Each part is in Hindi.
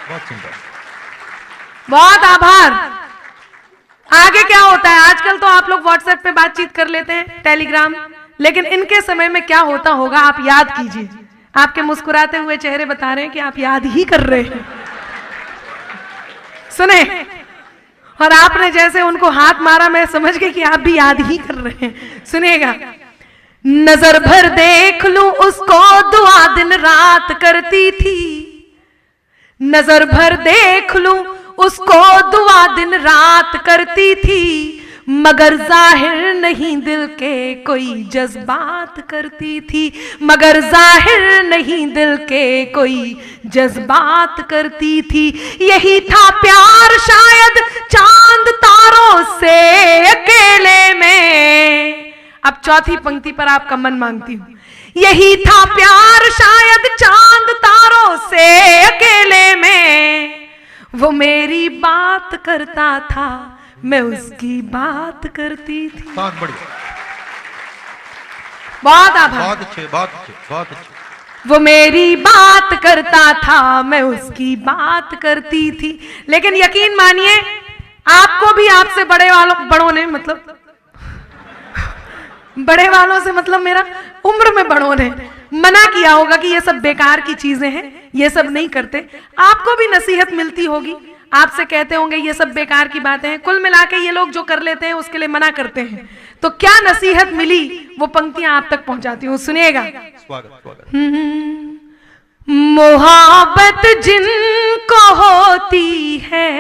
बहुत सुंदर, बहुत आभार। आगे क्या होता है, आजकल तो आप लोग व्हाट्सएप पे बातचीत कर लेते हैं, टेलीग्राम, लेकिन इनके समय में क्या होता होगा आप याद कीजिए। आपके मुस्कुराते हुए चेहरे बता रहे हैं कि आप याद ही कर रहे हैं। सुने, और आपने जैसे उनको हाथ मारा, मैं समझ गई कि आप भी याद ही कर रहे हैं। सुनिएगा, नजर भर देख लूं उसको दुआ दिन रात करती थी, नजर भर देख लूं उसको दुआ दिन रात करती थी, मगर जाहिर नहीं दिल के कोई जज्बात करती थी, मगर जाहिर नहीं दिल के कोई जज्बात करती थी। यही था प्यार शायद चांद तारों से अकेले में। अब चौथी पंक्ति पर आपका मन मांगती हूं। यही था प्यार शायद चांद तारों से अकेले में, वो मेरी बात करता था, मैं उसकी बात करती थी। बहुत बढ़िया, बहुत आभार, बहुत अच्छे, बहुत अच्छे, बहुत अच्छे। वो मेरी बात करता था, मैं उसकी बात करती थी। लेकिन यकीन मानिए, आपको भी आपसे बड़ों ने, मतलब बड़े वालों से मतलब मेरा उम्र में बड़ों ने मना किया होगा कि ये सब बेकार की चीजें हैं, ये सब नहीं करते। आपको भी नसीहत मिलती होगी, आपसे कहते होंगे ये सब बेकार की बातें हैं। कुल मिला के ये लोग जो कर लेते हैं उसके लिए मना करते हैं। तो क्या नसीहत मिली, वो पंक्तियां आप तक पहुंचाती हूं, सुनिएगा। स्वागत, स्वागत। मोहब्बत जिनको होती है,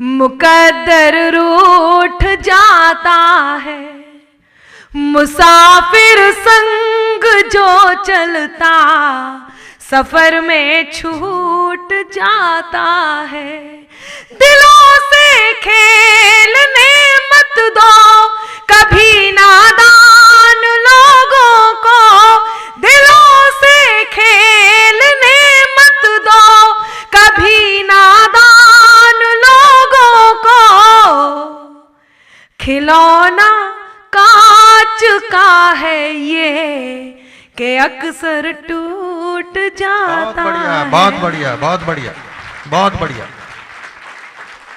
मुकद्दर रूठ जाता है, मुसाफिर संग जो चलता सफर में छूट जाता है। दिलों से खेलने मत दो कभी नादान लोगों को, दिलों से खेलने मत दो कभी नादान लोगों को, खिलौना कांच का है ये कि अक्सर टूट जाता है। बहुत बढ़िया, बहुत बढ़िया, बहुत बढ़िया।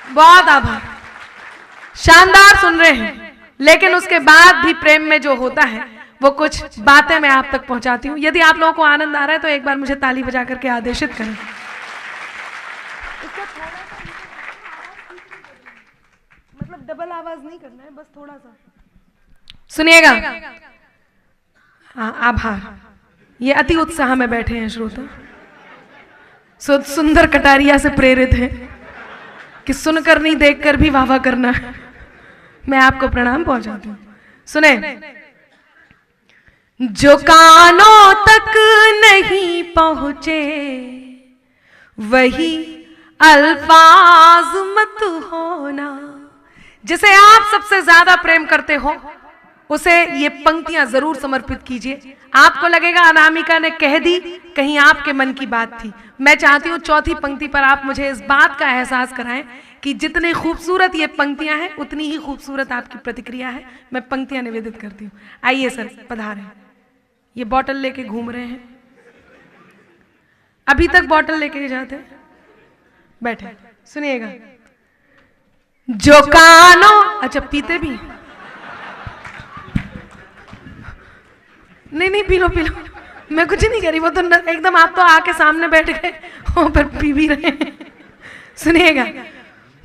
बहुत आभार, शानदार सुन रहे हैं। लेकिन उसके बाद भी प्रेम में जो होता है वो कुछ बातें मैं आप तक पहुंचाती हूं। यदि आप लोगों को आनंद आ रहा है तो एक बार मुझे ताली बजा करके आदेशित करें। मतलब डबल आवाज नहीं करना है, बस थोड़ा सा सुनिएगा। आभार, ये अति उत्साह में बैठे हैं श्रोता, सुंदर कटारिया से प्रेरित है कि सुनकर नहीं देखकर भी वाह वाह करना है। मैं आपको प्रणाम पहुंचाती हूं। सुने, जो कानों तक नहीं पहुंचे वही अल्फाज मत होना। जिसे आप सबसे ज्यादा प्रेम करते हो उसे ये पंक्तियां जरूर समर्पित कीजिए। आपको लगेगा अनामिका ने कह दी, कहीं आपके मन की बात थी। मैं चाहती हूं चौथी पंक्ति पर आप मुझे इस बात का एहसास कराएं कि जितनी खूबसूरत ये पंक्तियां हैं उतनी ही खूबसूरत आपकी प्रतिक्रिया है। मैं पंक्तियां निवेदित करती हूं। आइए सर, पधारें। ये बॉटल लेके घूम रहे हैं, अभी तक बॉटल लेके जाते हैं। बैठे, सुनिएगा। जो कानों, अच्छा पीते भी, नहीं पी लो पी लो, मैं कुछ नहीं करी, वो तो एकदम आप तो आके सामने बैठ गए और पर पी भी रहे हैं। सुनिएगा।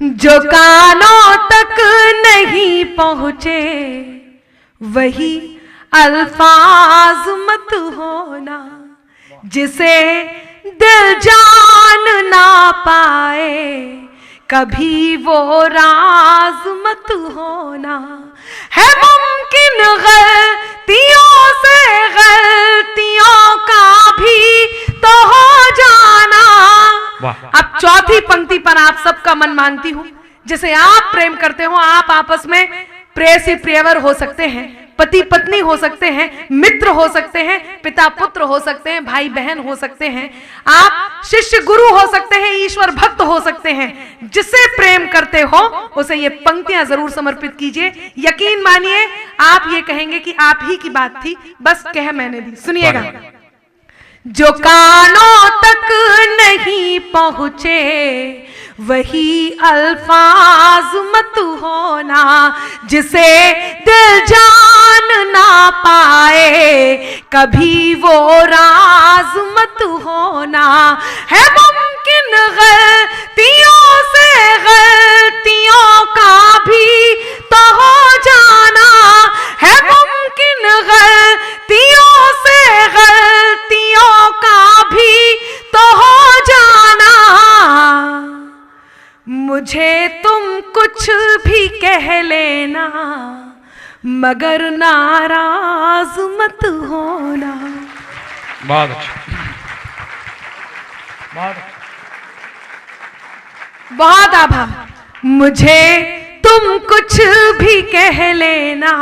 जो कानों तक नहीं पहुंचे वही अल्फाज मत होना, जिसे दिल जान ना पाए कभी वो राज मत होना। है मुमकिन गलतियों से गलतियों का भी तो हो जाना। अब चौथी पंक्ति पर आप सबका मन मांगती हूं। जिसे आप प्रेम करते हो, आप आपस में प्रेयसी प्रियवर हो सकते हैं, पति पत्नी हो सकते हैं, मित्र हो सकते हैं, पिता पुत्र हो सकते हैं, भाई बहन हो सकते हैं, आप शिष्य गुरु हो सकते हैं, ईश्वर भक्त हो सकते हैं। जिसे प्रेम करते हो उसे ये पंक्तियां जरूर समर्पित कीजिए। यकीन मानिए आप ये कहेंगे कि आप ही की बात थी, बस कह मैंने दी। सुनिएगा। जो कानों तक नहीं पहुंचे वही अल्फाज मत होना, जिसे दिल जान ना पाए कभी वो राज मत होना। है मुमकिन गलतियों से गलतियों का भी तो हो जाना, है मुमकिन गलतियों से गलतियों का भी तो हो जाना। मुझे तुम कुछ भी कह लेना मगर नाराज मत होना। बहुत अच्छा, बहुत बहुत आभार। मुझे तुम कुछ भी कह लेना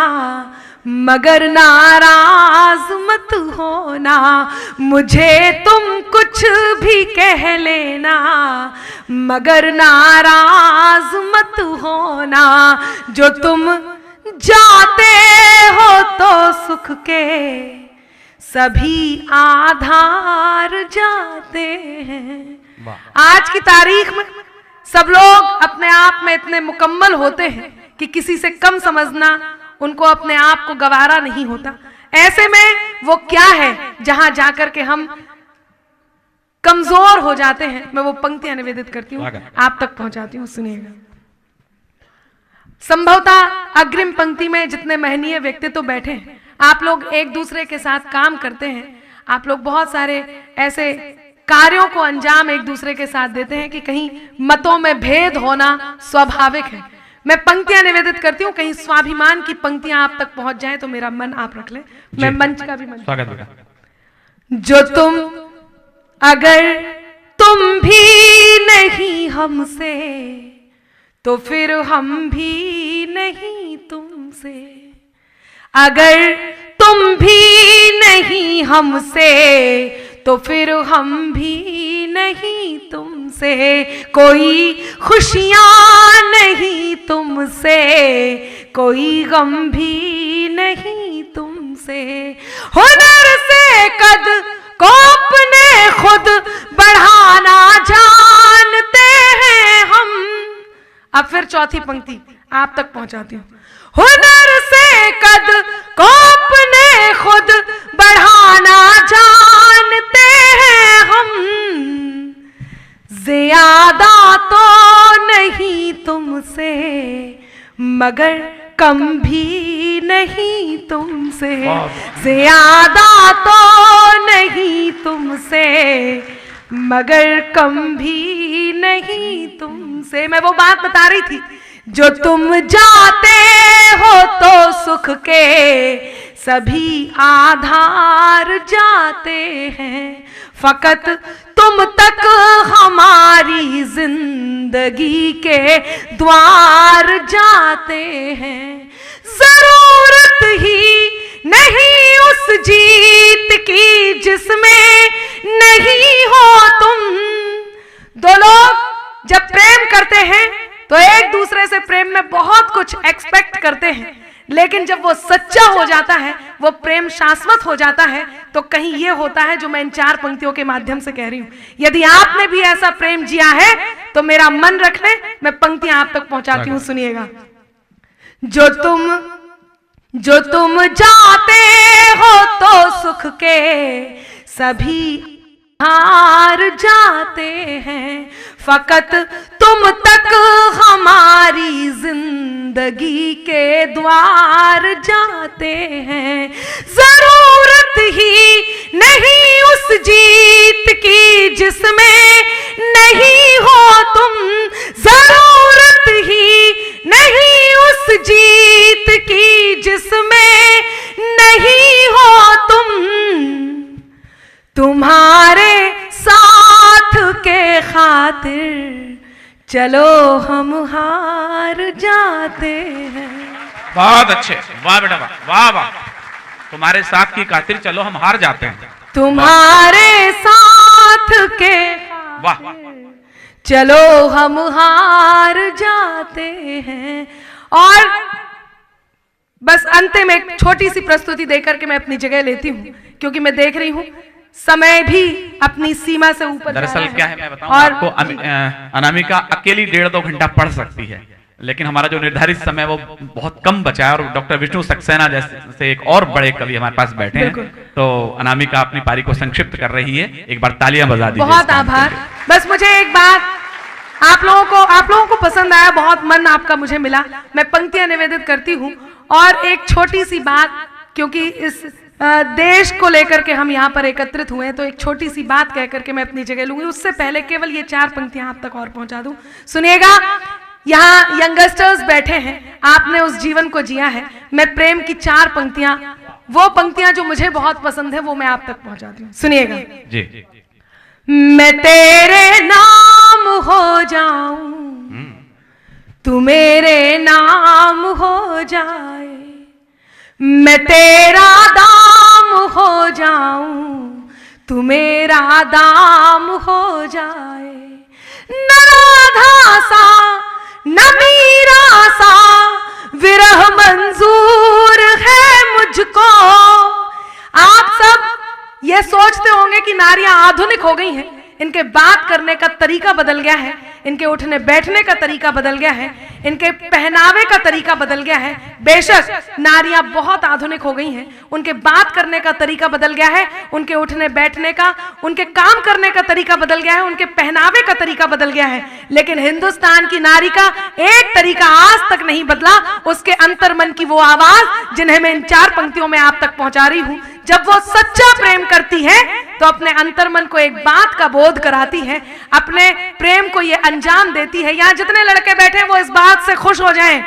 मगर नाराज मत होना। मुझे तुम कुछ भी कह लेना मगर नाराज मत होना। जो तुम जाते हो तो सुख के सभी आधार जाते हैं। आज की तारीख में सब लोग अपने आप में इतने मुकम्मल होते हैं कि किसी से कम समझना उनको अपने आप को गवारा नहीं होता। ऐसे में वो क्या है जहां जाकर के हम कमजोर हो जाते हैं। मैं वो पंक्तियां निवेदित करती हूँ, आप तक पहुंचाती हूँ, सुनिएगा। संभवतः अग्रिम पंक्ति में जितने महनीय व्यक्तित्व बैठे हैं, आप लोग एक दूसरे के साथ काम करते हैं, आप लोग बहुत सारे ऐसे कार्यों को अंजाम एक दूसरे के साथ देते हैं कि कहीं मतों में भेद होना स्वाभाविक है। मैं पंक्तियां निवेदित करती हूँ, कहीं स्वाभिमान की पंक्तियां आप तक पहुंच जाए तो मेरा मन आप रख ले। मैं मंच का भी मन। जो तुम अगर तुम भी नहीं हमसे तो फिर हम भी नहीं तुमसे। अगर तुम भी नहीं हमसे तो फिर हम भी नहीं तुमसे। कोई खुशियां नहीं तुमसे, कोई गम भी नहीं तुमसे। हुनर से कद को अपने खुद बढ़ाना जानते हैं हम। अब फिर चौथी पंक्ति आप तक पहुंचाती हूँ। हुनर से कद को अपने खुद बढ़ाना जानते हैं हम। ज्यादा तो नहीं तुमसे मगर कम भी नहीं तुमसे। ज्यादा तो नहीं तुमसे मगर कम भी नहीं तुमसे। मैं वो बात बता रही थी, जो तुम जाते हो तो सुख के सभी आधार जाते हैं। फकत तुम तक हमारी जिंदगी के द्वार जाते हैं। जरूरत ही नहीं उस जीत की जिसमें नहीं हो तुम। दो लोग जब प्रेम करते हैं तो एक दूसरे से प्रेम में बहुत कुछ एक्सपेक्ट करते हैं, लेकिन जब वो सच्चा हो जाता है, वो प्रेम शाश्वत हो जाता है, तो कहीं ये होता है जो मैं इन 4 पंक्तियों के माध्यम से कह रही हूं। यदि आपने भी ऐसा प्रेम जिया है तो मेरा मन रख ले, मैं पंक्तियां आप तक पहुंचाती हूं, सुनिएगा। जो तुम जाते हो तो सुख के सभी हार जाते हैं। फकत तुम तक हमारी जिंदगी के द्वार जाते हैं। जरूरत ही नहीं उस जीत की जिसमें नहीं हो तुम। जरूरत ही नहीं उस जीत की जिसमें नहीं हो तुम। तुम्हारे साथ के खातिर चलो हम हार जाते हैं। बहुत अच्छे, वाह बेटा वाह, वाह वाह। तुम्हारे साथ की खातिर चलो हम हार जाते हैं। तुम्हारे साथ के वाह, चलो हम हार जाते हैं। और बस अंत में एक छोटी सी प्रस्तुति देकर के मैं अपनी जगह लेती हूं, क्योंकि मैं देख रही हूं समय भी अपनी सीमा से ऊपर जा दरअसल रहा क्या है मैं बताऊं और आपको, अनामिका अकेली 1.5-2 घंटा पढ़ सकती है, लेकिन हमारा जो निर्धारित समय वो बहुत कम बचा है और डॉक्टर विष्णु सक्सेना जैसे एक और बड़े कवि हमारे पास बैठे हैं, तो अनामिका अपनी पारी को संक्षिप्त कर रही है। एक बार तालियां बजा दीजिए। बहुत आभार। बस मुझे एक बात, आप लोगों को पसंद आया, बहुत मन आपका मुझे मिला। मैं पंक्तियां निवेदित करती हूँ और एक छोटी सी बात, क्योंकि इस देश को लेकर के हम यहाँ पर एकत्रित हुए हैं, तो एक छोटी सी बात कह करके मैं अपनी जगह लूंगी। उससे पहले केवल ये 4 पंक्तियां आप तक और पहुंचा दूं। सुनिएगा, यहाँ यंगस्टर्स बैठे हैं, आपने उस जीवन को जिया है। मैं प्रेम की 4 पंक्तियां, वो पंक्तियां जो मुझे बहुत पसंद है, वो मैं आप तक पहुंचाती हूँ। सुनिएगा जी। मैं तेरे नाम हो जाऊं, तू मेरे नाम हो जाए, मैं तेरा दाम हो जाऊं, तू मेरा दाम हो जाए। न राधा सा न मीरा सा विरह मंजूर है मुझको। आप सब ये सोचते होंगे कि नारियां आधुनिक हो गई हैं, इनके बात करने का तरीका बदल गया है, इनके उठने बैठने का तरीका बदल गया है, इनके पहनावे का तरीका बदल गया है। बेशक नारियां बहुत आधुनिक हो गई हैं, उनके बात करने का तरीका बदल गया है, उनके उठने बैठने का, उनके काम करने का तरीका बदल गया है, उनके पहनावे का तरीका बदल गया है, लेकिन हिंदुस्तान की नारी का एक तरीका आज तक नहीं बदला, उसके अंतर्मन की वो आवाज जिन्हें मैं इन 4 पंक्तियों में आप तक पहुंचा रही हूं। जब वो सच्चा प्रेम करती है तो अपने अंतर्मन को एक बात का बोध कराती है, अपने प्रेम को ये अंजाम देती है। यहाँ जितने लड़के बैठे हैं वो इस बात से खुश हो जाएं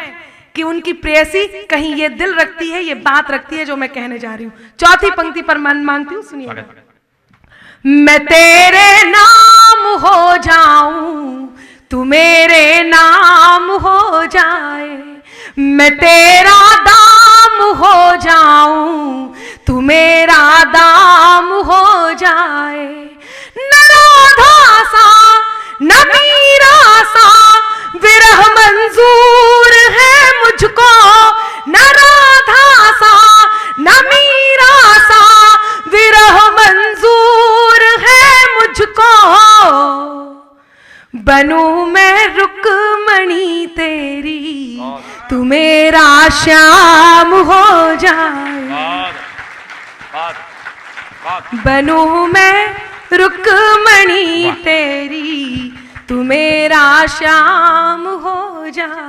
कि उनकी प्रेयसी कहीं ये दिल रखती है, ये बात रखती है जो मैं कहने जा रही हूँ। 4थी पंक्ति पर मन मांगती हूँ, सुनिए। मैं तेरे नाम हो जाऊं, तू मेरे नाम हो जाए, मैं तेरा दाम हो जाऊं, तू मेरा दाम हो जाए। न राधा सा न मीरा सा विरह मंजूर है मुझको, न राधा सा न मीरा सा विरह मंजूर है मुझको। बनूं मैं रुक्मणी तेरी, तू मेरा श्याम हो जाए। बनूं मैं रुक्मणी तेरी, तू मेरा श्याम हो जाए।